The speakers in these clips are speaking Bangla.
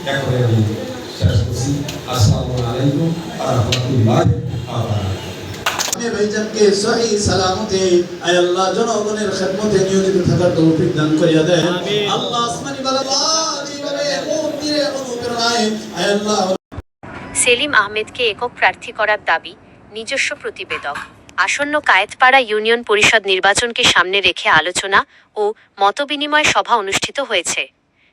এখন আমি শেষ করছি। আসসালামু আলাইকুম ওয়া রাহমাতুল্লাহি ওয়া বারাকাতুহু। ভাইজানকে সহি সালামতে আয় আল্লাহ জনগণের খেদমতে নিয়োজিত থাকার তৌফিক দান করিয়া দেন। আল্লাহ আসমানি বালাদিভাবে মুমিনের অনুপ্রেরণায় আয় আল্লাহ। সেলিম আহমেদকে একক প্রার্থী করার দাবি নিজস্ব প্রতিবেদক। আসন্ন কায়েতপাড়া ইউনিয়ন পরিষদ নির্বাচনকে সামনে রেখে আলোচনা ও মতবিনিময় সভা অনুষ্ঠিত হয়েছে।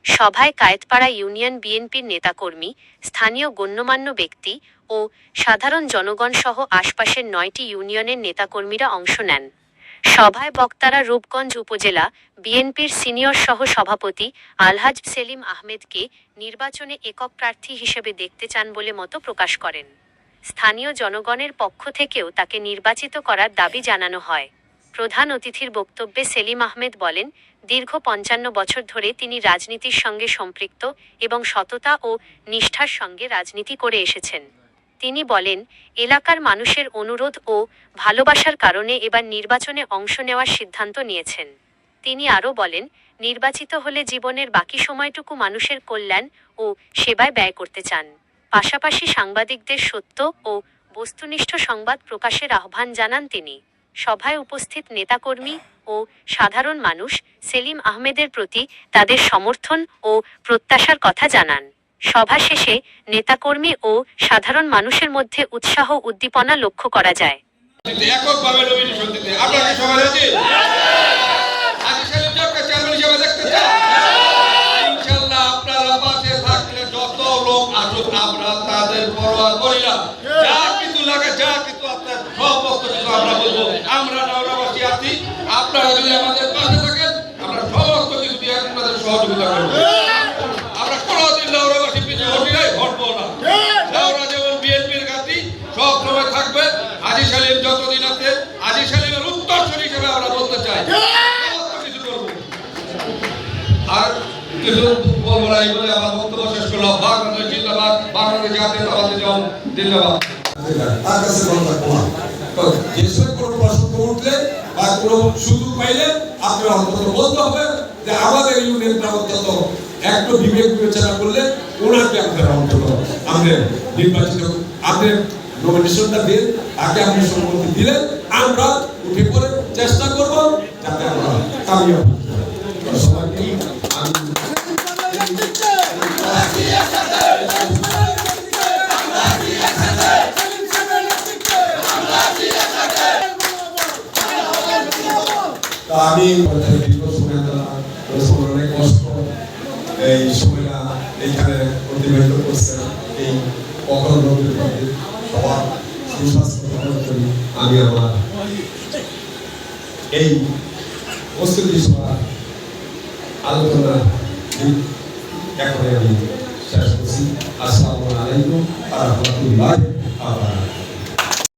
সভায় কায়েতপাড়া ইউনিয়ন বিএনপির নেতাকর্মী, স্থানীয় গণ্যমান্য ব্যক্তি ও সাধারণ জনগণ সহ আশপাশের 9টি ইউনিয়নের নেতাকর্মীরা অংশ নেন। সভায় বক্তারা রূপগঞ্জ উপজেলা বিএনপির সিনিয়র সহ সভাপতি আলহাজ সেলিম আহমেদকে নির্বাচনে একক প্রার্থী হিসেবে দেখতে চান বলে মত প্রকাশ করেন। স্থানীয় জনগণের পক্ষ থেকেও তাকে নির্বাচিত করার দাবি জানানো হয়। প্রধান অতিথির বক্তব্যে সেলিম আহমেদ বলেন, দীর্ঘ 55 বছর ধরে তিনি রাজনীতির সঙ্গে সম্পৃক্ত এবং সততা ও নিষ্ঠার সঙ্গে রাজনীতি করে এসেছেন। তিনি বলেন, এলাকার মানুষের অনুরোধ ও ভালোবাসার কারণে এবার নির্বাচনে অংশ নেওয়ার সিদ্ধান্ত নিয়েছেন। তিনি আরও বলেন, নির্বাচিত হলে জীবনের বাকি সময়টুকু মানুষের কল্যাণ ও সেবায় ব্যয় করতে চান। পাশাপাশি সাংবাদিকদের সত্য ও বস্তুনিষ্ঠ সংবাদ প্রকাশের আহ্বান জানান তিনি। সভায় উপস্থিত নেতাকর্মী ও সাধারণ মানুষ সেলিম আহমেদের প্রতি তাদের সমর্থন ও প্রত্যাশার কথা জানান। সভা শেষে নেতাকর্মী ও সাধারণ মানুষের মধ্যে উৎসাহ উদ্দীপনা লক্ষ্য করা যায়। এককভাবে নমিনেশন দিতে আপনারা সবাই রাজি? আজি সেলিম জবকে চেয়ারম্যান হিসেবে দেখতে চান? ইনশাআল্লাহ আপনারা পাশে থাকলে যত লোক আসুক আমরা তাদের পরোয়া করি না। যা কিছু লাগে, যা কিছু আপনার সমস্ত কিছু আমরা বলবো। আমরা নওরাবাসী আছি, আপনারা যদি আমাদের পাশে থাকেন আমরা সমস্ত কিছু দিয়ে আপনাদের সহযোগিতা করব। আমরা কোনোদিন নওরাবাসী পিছিয়ে হটি নাই, হটবো না। নওরা যেমন বিএনপির কাছে সব সময় থাকবে। আজি সেলিম যতদিন আছে, আজি সেলিমের উত্তরসূরি হিসেবে আমরা বলতে চাই সমস্ত কিছু করব। আর কিছু বলবো না, এই বলে আমার বক্তব্য শেষ করলাম। বাংলাদেশ জিন্দাবাদ, বাংলাদেশ জাতীয়তাবাদী দল জিন্দাবাদ। তার কাছে ভালো থাকবো না। দেশের কোনো প্রসঙ্গ উঠলে বা কোনো সুযোগ পাইলে আপনার অন্তত বলতে হবে যে আমাদের ইউনিয়নটা অন্তত একটু বিবেক বিবেচনা করলে ওনাকে আপনারা অন্তত আমাদের নির্বাচিত আমাদের নমিনেশনটা দিন, তাকে আপনি সম্মতি দিলেন, আমরা উঠে পড়ে চেষ্টা করব যাতে আমরা কামিয়াব হই। সবাইকে আমি দীর্ঘ সময় অনেক কষ্ট এই সময়টা এইখানে অতিবাহিত করছেন। এই অকাল রোগের মধ্যে সবার সুস্বাস্থ্য কামনা করি। আমি আমার এই প্রস্তুতি সভা আলোচনা এখন আমি শেষ করছি। আসসালামু আলাইকুম ওয়া রাহমাতুল্লাহি ওয়া বারাকাতুহু।